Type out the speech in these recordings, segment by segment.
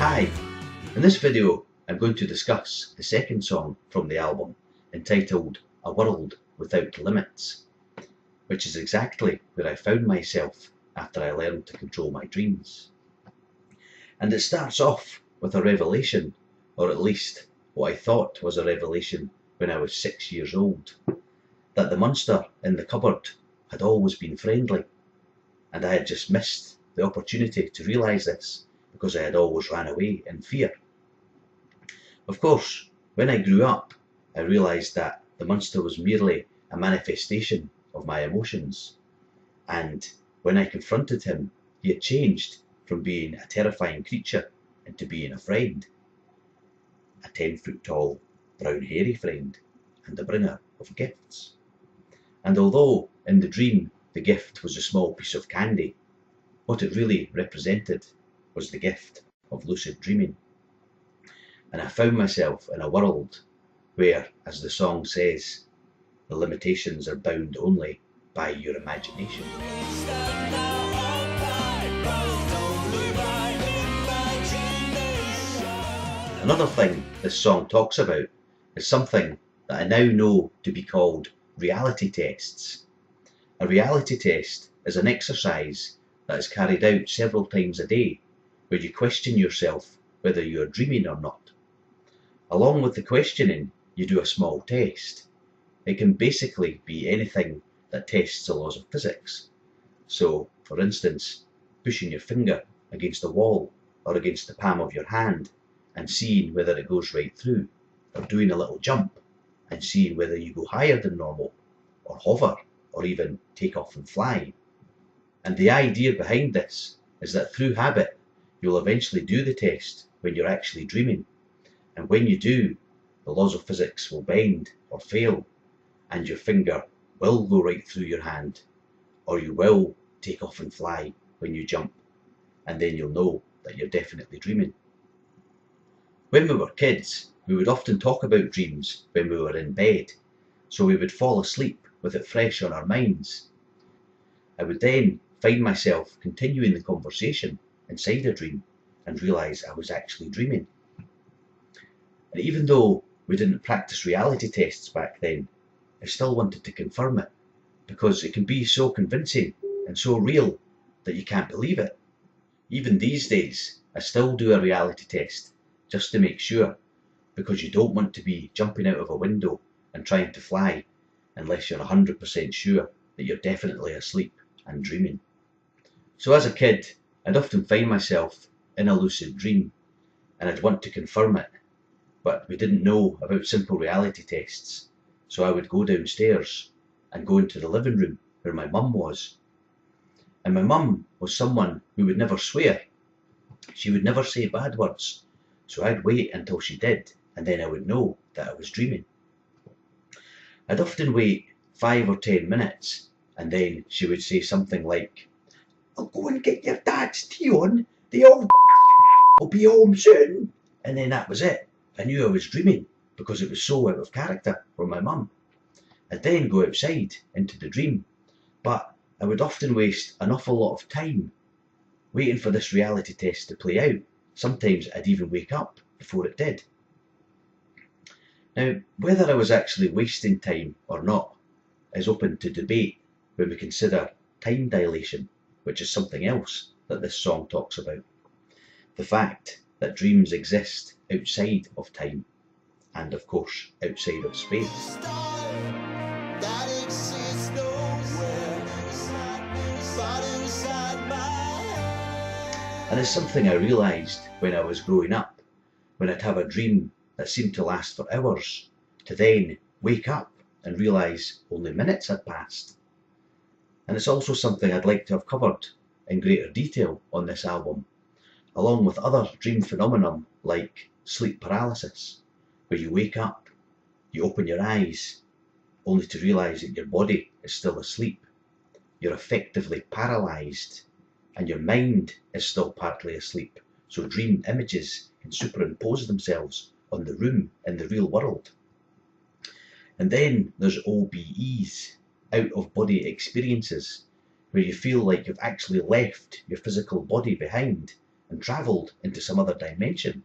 Hi, in this video I'm going to discuss the second song from the album, entitled A World Without Limits, which is exactly where I found myself after I learned to control my dreams. And it starts off with a revelation, or at least what I thought was a revelation when I was 6 years old, that the monster in the cupboard had always been friendly, and I had just missed the opportunity to realise this because I had always ran away in fear. Of course, when I grew up, I realised that the monster was merely a manifestation of my emotions, and when I confronted him, he had changed from being a terrifying creature into being a friend, a 10-foot tall, brown hairy friend, and a bringer of gifts. And although in the dream the gift was a small piece of candy, what it really represented was the gift of lucid dreaming. And I found myself in a world where, as the song says, the limitations are bound only by your imagination. Another thing this song talks about is something that I now know to be called reality tests. A reality test is an exercise that is carried out several times a day, where you question yourself whether you are dreaming or not. Along with the questioning, you do a small test. It can basically be anything that tests the laws of physics. So, for instance, pushing your finger against a wall or against the palm of your hand and seeing whether it goes right through, or doing a little jump and seeing whether you go higher than normal, or hover, or even take off and fly. And the idea behind this is that through habit, you'll eventually do the test when you're actually dreaming. And when you do, the laws of physics will bend or fail, and your finger will go right through your hand, or you will take off and fly when you jump, and then you'll know that you're definitely dreaming. When we were kids, we would often talk about dreams when we were in bed, so we would fall asleep with it fresh on our minds. I would then find myself continuing the conversation inside a dream and realise I was actually dreaming. And even though we didn't practice reality tests back then, I still wanted to confirm it, because it can be so convincing and so real that you can't believe it. Even these days, I still do a reality test just to make sure, because you don't want to be jumping out of a window and trying to fly unless you're 100% sure that you're definitely asleep and dreaming. So as a kid, I'd often find myself in a lucid dream, and I'd want to confirm it, but we didn't know about simple reality tests, so I would go downstairs and go into the living room where my mum was. And my mum was someone who would never swear. She would never say bad words, so I'd wait until she did, and then I would know that I was dreaming. I'd often wait 5 or 10 minutes, and then she would say something like, "I'll go and get your dad's tea on, the old will be home soon." And then that was it. I knew I was dreaming because it was so out of character for my mum. I'd then go outside into the dream, but I would often waste an awful lot of time waiting for this reality test to play out. Sometimes I'd even wake up before it did. Now, whether I was actually wasting time or not is open to debate when we consider time dilation, which is something else that this song talks about. The fact that dreams exist outside of time, and of course outside of space. And it's something I realised when I was growing up, when I'd have a dream that seemed to last for hours, to then wake up and realise only minutes had passed. And it's also something I'd like to have covered in greater detail on this album, along with other dream phenomenon like sleep paralysis, where you wake up, you open your eyes, only to realise that your body is still asleep. You're effectively paralysed, and your mind is still partly asleep, so dream images can superimpose themselves on the room in the real world. And then there's OBEs, out-of-body experiences, where you feel like you've actually left your physical body behind and travelled into some other dimension.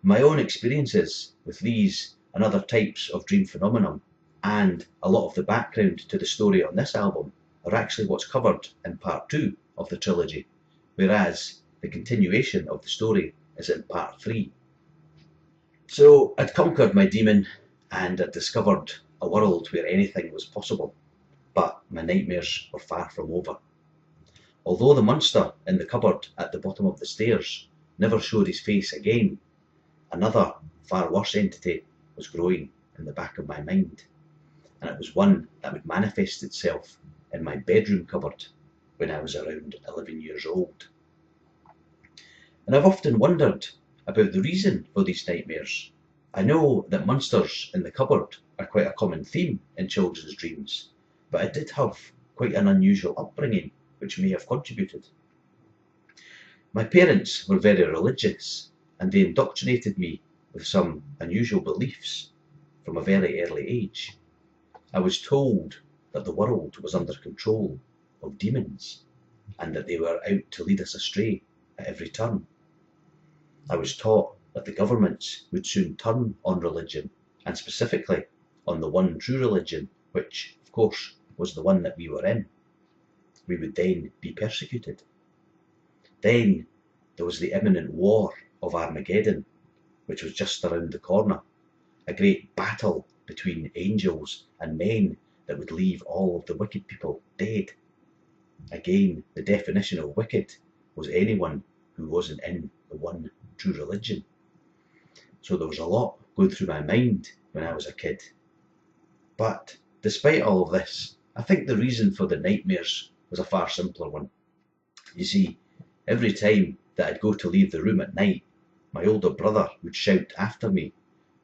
My own experiences with these and other types of dream phenomenon, and a lot of the background to the story on this album, are actually what's covered in part 2 of the trilogy, whereas the continuation of the story is in part 3. So I'd conquered my demon and I'd discovered a world where anything was possible, but my nightmares were far from over. Although the monster in the cupboard at the bottom of the stairs never showed his face again, another, far worse entity was growing in the back of my mind, and it was one that would manifest itself in my bedroom cupboard when I was around 11 years old. And I've often wondered about the reason for these nightmares. I know that monsters in the cupboard are quite a common theme in children's dreams, but I did have quite an unusual upbringing which may have contributed. My parents were very religious, and they indoctrinated me with some unusual beliefs from a very early age. I was told that the world was under control of demons, and that they were out to lead us astray at every turn. I was taught that the governments would soon turn on religion, and specifically on the one true religion, which, of course, was the one that we were in. We would then be persecuted. Then there was the imminent war of Armageddon, which was just around the corner, a great battle between angels and men that would leave all of the wicked people dead. Again, the definition of wicked was anyone who wasn't in the one true religion. So there was a lot going through my mind when I was a kid. But despite all of this, I think the reason for the nightmares was a far simpler one. You see, every time that I'd go to leave the room at night, my older brother would shout after me,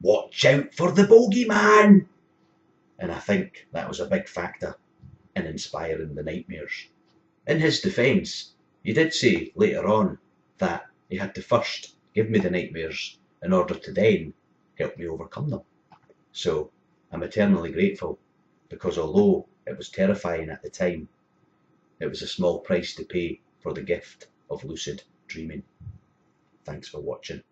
"Watch out for the bogeyman!" And I think that was a big factor in inspiring the nightmares. In his defence, he did say later on that he had to first give me the nightmares in order to then help me overcome them. So I'm eternally grateful, because although it was terrifying at the time, it was a small price to pay for the gift of lucid dreaming. Thanks for watching.